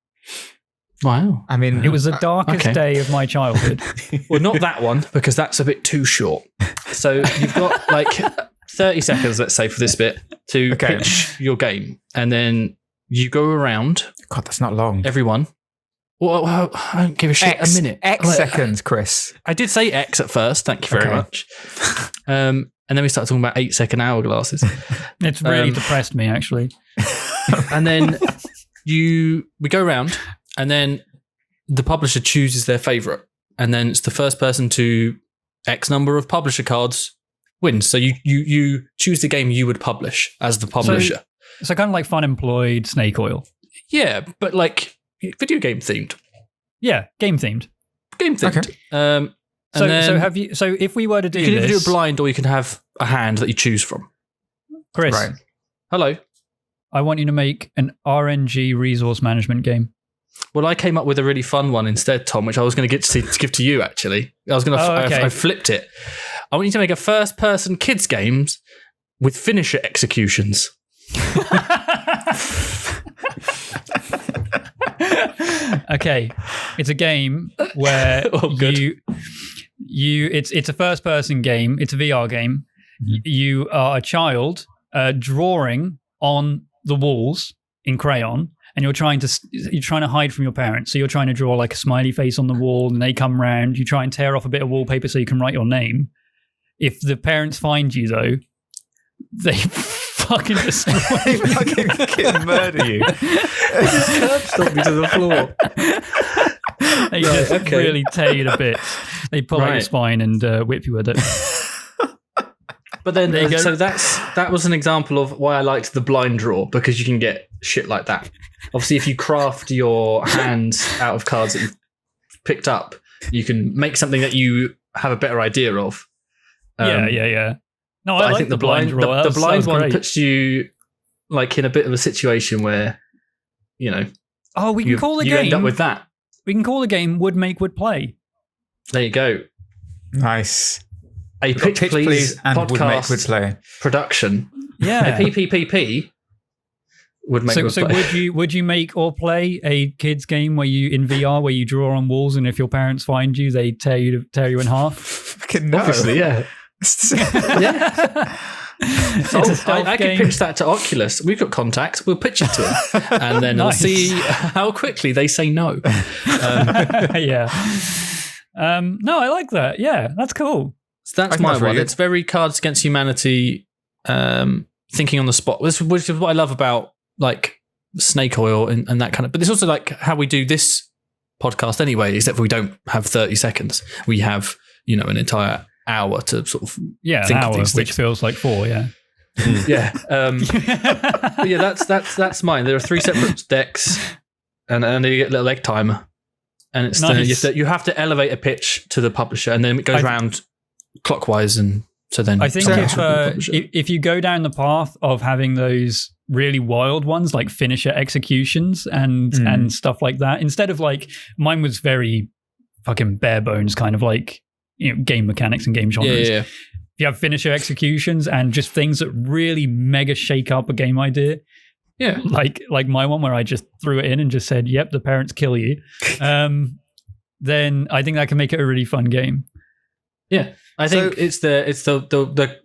Wow. I mean, it was the darkest day of my childhood. Well, not that one, because that's a bit too short. So you've got like 30 seconds, let's say, for this bit to pitch your game. And then you go around. God, that's not long. Everyone. Well, I don't give a shit. A minute. X seconds, Chris. I did say X at first. Thank you very much. And then we start talking about 8-second hourglasses. It's really depressed me, actually. And then we go around, and then the publisher chooses their favorite, and then it's the first person to X number of publisher cards wins. So you choose the game you would publish as the publisher. So kind of like Fun Employed Snake Oil. Yeah, but like video game themed. Yeah, game themed. Game themed. Okay. So if we were to do you can this, either do a blind or you can have a hand that you choose from. Chris, Right. Hello. I want you to make an RNG resource management game. Well, I came up with a really fun one instead, Tom, which I was going to get to give to you, actually. I was going to. I flipped it. I want you to make a first-person kids games with finisher executions. Okay, it's a game where it's a first-person game. It's a VR game. Mm-hmm. You are a child drawing on the walls in crayon. And you're trying to hide from your parents. So you're trying to draw like a smiley face on the wall, and they come round. You try and tear off a bit of wallpaper so you can write your name. If the parents find you, though, they fucking destroy They fucking murder you. They just curb stomp you to the floor. They just really tear you to bits. They pull out your spine and whip you with it. But then, so that was an example of why I liked the blind draw, because you can get shit like that. Obviously, if you craft your hands out of cards that you've picked up, you can make something that you have a better idea of. Yeah. No, I think the blind draw. The blind one puts you like in a bit of a situation where, you know. Oh, we can call the game. You end up with that. We can call the game Would Make Would Play. There you go. Nice. A Pitch Please and podcast Would Make Would Play production. Yeah. A PPPP would make so would you make or play a kids game where you in VR where you draw on walls, and if your parents find you, they tear you in half? Fucking no. Obviously, yeah. Yeah. I could pitch that to Oculus. We've got contacts. We'll pitch it to them, and then we'll see how quickly they say no. Yeah. No, I like that. Yeah, that's cool. So that's my one. It's very Cards Against Humanity, thinking on the spot, which is what I love about like Snake Oil and that kind of. But it's also like how we do this podcast anyway, except for we don't have 30 seconds. We have an entire hour to sort of think an hour, of these which things. feels like 4. Yeah. Yeah. But yeah, that's mine. There are 3 separate decks, and then you get a little egg timer, and it's nice. you have to elevate a pitch to the publisher, and then it goes round clockwise, and so then I think if you go down the path of having those really wild ones like finisher executions and stuff like that, instead of like mine was very fucking bare bones kind of like game mechanics and game genres. Yeah. You have finisher executions and just things that really mega shake up a game idea. Yeah, like my one where I just threw it in and just said, "Yep, the parents kill you." Then I think that can make it a really fun game. Yeah, I think it's the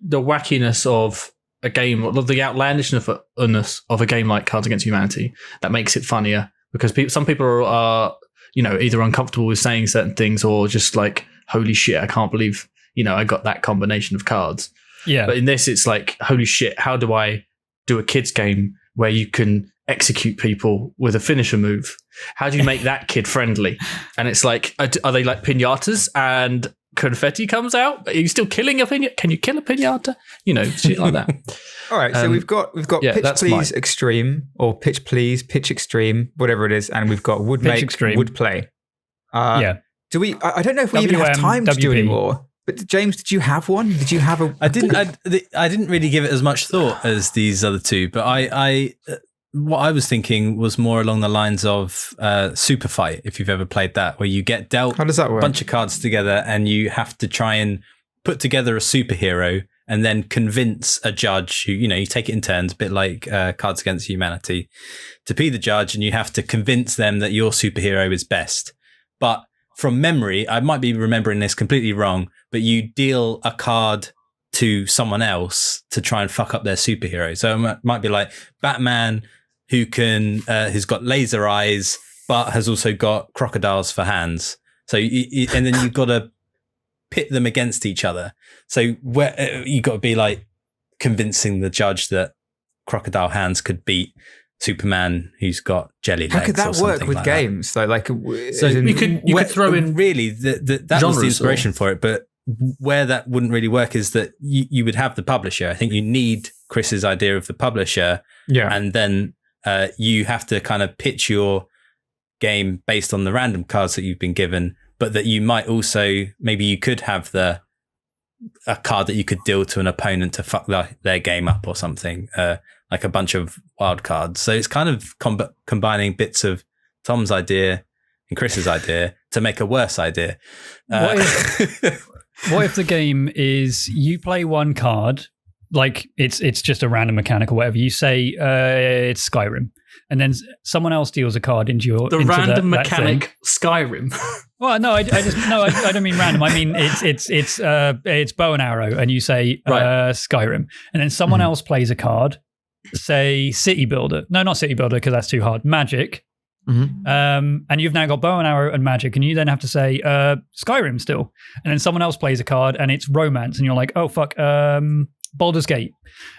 wackiness of a game, the outlandishness of a game like Cards Against Humanity that makes it funnier, because some people are either uncomfortable with saying certain things or just like, holy shit, I can't believe I got that combination of cards. Yeah, but in this, it's like, holy shit, how do I do a kids game where you can execute people with a finisher move? How do you make that kid friendly? And it's like, are they like piñatas and confetti comes out? Are you still killing a piñata? Can you kill a piñata? Shit like that. All right, so we've got Pitch Please mine. Extreme, or Pitch Please, Pitch Extreme, whatever it is, and we've got Would Make Extreme. Would Play. Yeah. Do we? I don't know if we even have time to do anymore. But James, did you have one? Did you have a? I didn't really give it as much thought as these other two, but I what I was thinking was more along the lines of Super Fight, if you've ever played that, where you get dealt How does that work? a bunch of cards together and you have to try and put together a superhero and then convince a judge who, you take it in turns, a bit like Cards Against Humanity, to be the judge, and you have to convince them that your superhero is best. But from memory, I might be remembering this completely wrong, but you deal a card to someone else to try and fuck up their superhero. So it might be like Batman, who's got laser eyes, but has also got crocodiles for hands. So and then you've got to pit them against each other. So where you got to be like convincing the judge that crocodile hands could beat Superman, who's got jelly legs. How could that work with like games? That. So you could throw in really that was the inspiration for it, but where that wouldn't really work is that you would have the publisher. I think you need Chris's idea of the publisher, yeah, and then you have to kind of pitch your game based on the random cards that you've been given, but that you might also, maybe you could have a card that you could deal to an opponent to fuck their game up or something, like a bunch of wild cards. So it's kind of combining bits of Tom's idea and Chris's idea to make a worse idea. What if the game is you play one card, like it's just a random mechanic or whatever. You say it's Skyrim, and then someone else deals a card into random mechanic Skyrim. Well, no, I don't mean random. I mean it's bow and arrow, and you say Skyrim, and then someone else plays a card, say City Builder. No, not City Builder because that's too hard. Magic. And you've now got bow and arrow and magic, and you then have to say Skyrim still, and then someone else plays a card and it's romance, and you're like, oh fuck, Baldur's Gate,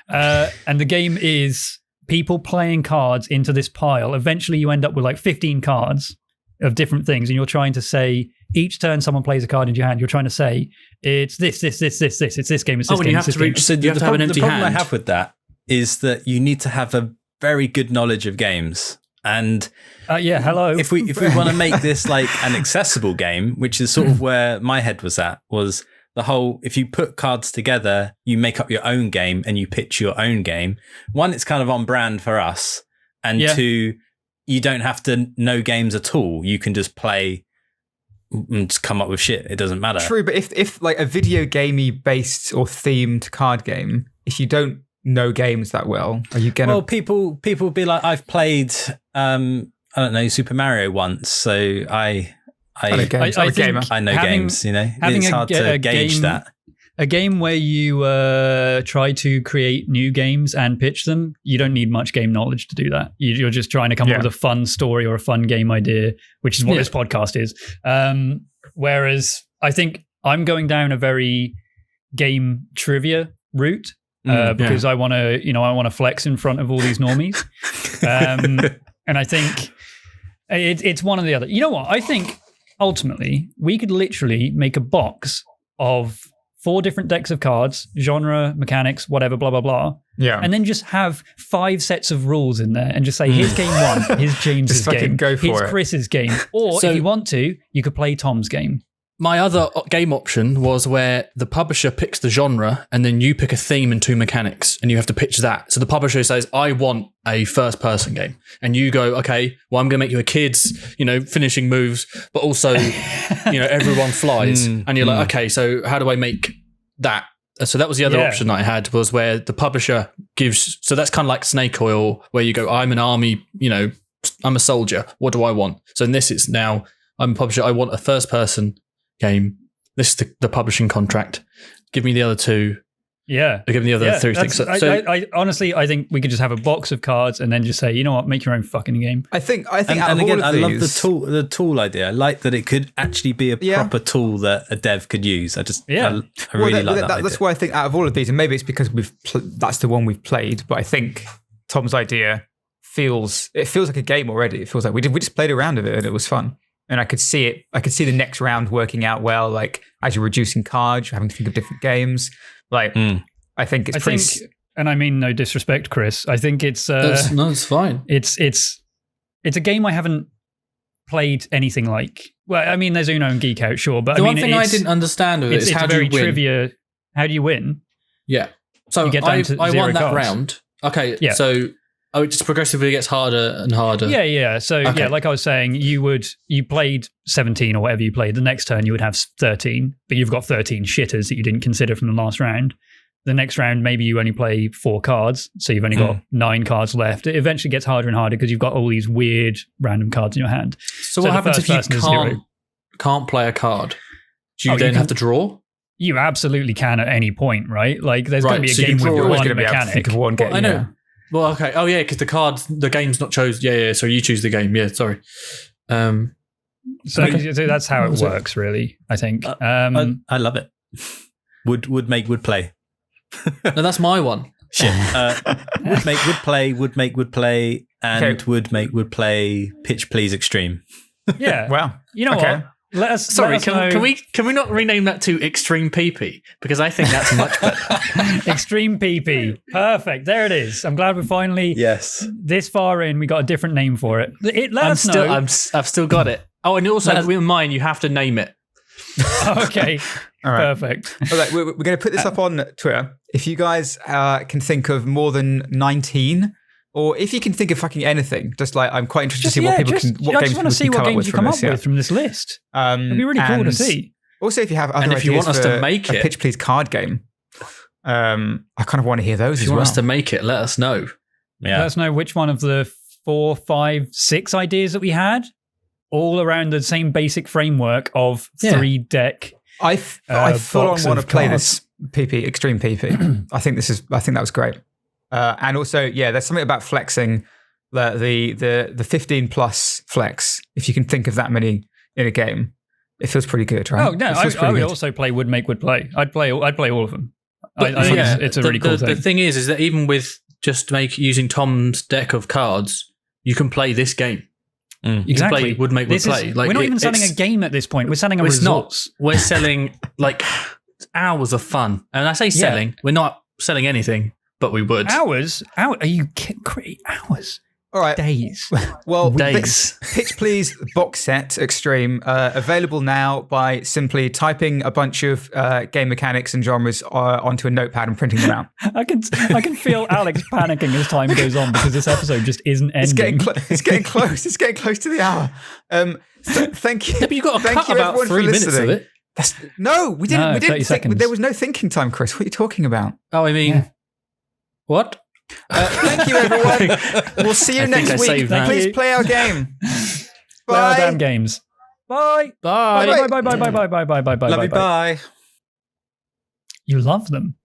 and the game is people playing cards into this pile. Eventually, you end up with like 15 cards of different things, and you're trying to say each turn someone plays a card into your hand. You're trying to say it's this. It's this game. It's this game. You have to reach. So you have to have an empty hand. The problem I have with that is that you need to have a very good knowledge of games. And hello. If we want to make this like an accessible game, which is sort of where my head was at, was the whole, if you put cards together, you make up your own game and you pitch your own game. One, it's kind of on brand for us, and two, you don't have to know games at all. You can just play and just come up with shit. It doesn't matter. True, but if like a video gamey based or themed card game, if you don't know games that well, are you gonna? Well, people be like, I've played I don't know, Super Mario once, so I know games. You know, it's hard to gauge that. A game where you try to create new games and pitch them, you don't need much game knowledge to do that. You're just trying to come up with a fun story or a fun game idea, which is what this podcast is. Whereas I think I'm going down a very game trivia route. Because I want to flex in front of all these normies, and I think it's one or the other. You know what? I think ultimately we could literally make a box of 4 different decks of cards, genre, mechanics, whatever, blah blah blah. Yeah, and then just have 5 sets of rules in there, and just say, here's game 1, here's James's game, here's Chris's game, or if you want to, you could play Tom's game. My other game option was where the publisher picks the genre and then you pick a theme and 2 mechanics and you have to pitch that. So the publisher says, I want a first person game. And you go, okay, well, I'm going to make you a kids, finishing moves, but also, everyone flies. And you're like, okay, so how do I make that? So that was the other option that I had, was where the publisher gives, so that's kind of like Snake Oil, where you go, I'm an army, I'm a soldier. What do I want? So in this, it's now, I'm a publisher. I want a first person game. This is the publishing contract. Give me the other 2. Yeah. Give me the other 3 things. I honestly, I think we could just have a box of cards and then just say, you know what, make your own fucking game. I think. And again, I love the tool idea. I like that it could actually be a proper tool that a dev could use. I really like that. That's why I think out of all of these, and maybe it's because that's the one we've played, but I think Tom's idea feels like a game already. It feels like we just played a round of it and it was fun. And I could see it. I could see the next round working out well. Like as you're reducing cards, you're having to think of different games. Like I think it's and I mean no disrespect, Chris. I think it's it's fine. It's a game I haven't played anything like. Well, I mean, there's Uno and Geek Out, sure, but the one thing I didn't understand with it is how do you win? Trivia. How do you win? Yeah. So I won that round. Okay. Yeah. So. Oh, it just progressively gets harder and harder. Yeah. So, like I was saying, you played 17 or whatever you played. The next turn, you would have 13, but you've got 13 shitters that you didn't consider from the last round. The next round, maybe you only play 4 cards, so you've only got 9 cards left. It eventually gets harder and harder because you've got all these weird random cards in your hand. So what happens if you can't play a card? Do you then have to draw? You absolutely can at any point, right? Like, there's going to be a game with one mechanic. I know. Well, okay. Oh, yeah, because the game's not chosen. Yeah. So you choose the game. Yeah, sorry. So that's how it works, really. I think. I love it. Would make, would play. No, that's my one. Shit. Would make, would play, and would make, would play. Pitch Please Extreme. Yeah. Wow. You know what? Let us. Sorry, let us know. can we not rename that to Extreme PP? Because I think that's much better. Extreme PP. Perfect. There it is. I'm glad we're finally this far in. We got a different name for it. Let us know. I've still got it. Oh, and also with mine, you have to name it. Okay. All right. Perfect. All right, we're going to put this up on Twitter. If you guys can think of more than 19, or if you can think of fucking anything, just like I'm quite interested to see what people can. I just want to see what games you come up with from this list. It'd be really cool to see. Also, if you have other and if you ideas want us to make a Pitch Please card game, I kind of want to hear those. If you want us to make it, let us know. Yeah. Let us know which one of the 4, 5, 6 ideas that we had, all around the same basic framework of 3-deck. I full on want to play this PP, Extreme PP. I think that was great. And also, there's something about flexing the 15 plus flex. If you can think of that many in a game, it feels pretty good, right? Oh no, I would also play Would Make Would Play. I'd play all of them. I think it's a really cool thing. The thing is that even with just using Tom's deck of cards, you can play this game. Exactly. You can play Would Make Would Play. We're not even selling a game at this point. We're selling a resource. We're selling like hours of fun. And I say selling. We're not selling anything, but we would. Hours? Are you kidding? Hours? All right. Days. Well, days. Pitch Please box set Extreme available now by simply typing a bunch of game mechanics and genres onto a notepad and printing them out. I can feel Alex panicking as time goes on because this episode just isn't ending. It's getting close. It's getting close to the hour. Thank you. Yeah, but you got to cut about 3 minutes of it. No, we didn't. No, we didn't 30 think. seconds. There was no thinking time, Chris. What are you talking about? Oh, I mean, what? Thank you, everyone. We'll see you next week. Please play our game. Bye. Play our damn games. Bye. Bye. Bye. Bye. Bye. Bye. Bye. Bye. Bye. Bye. Bye. Love you. Bye. You love them.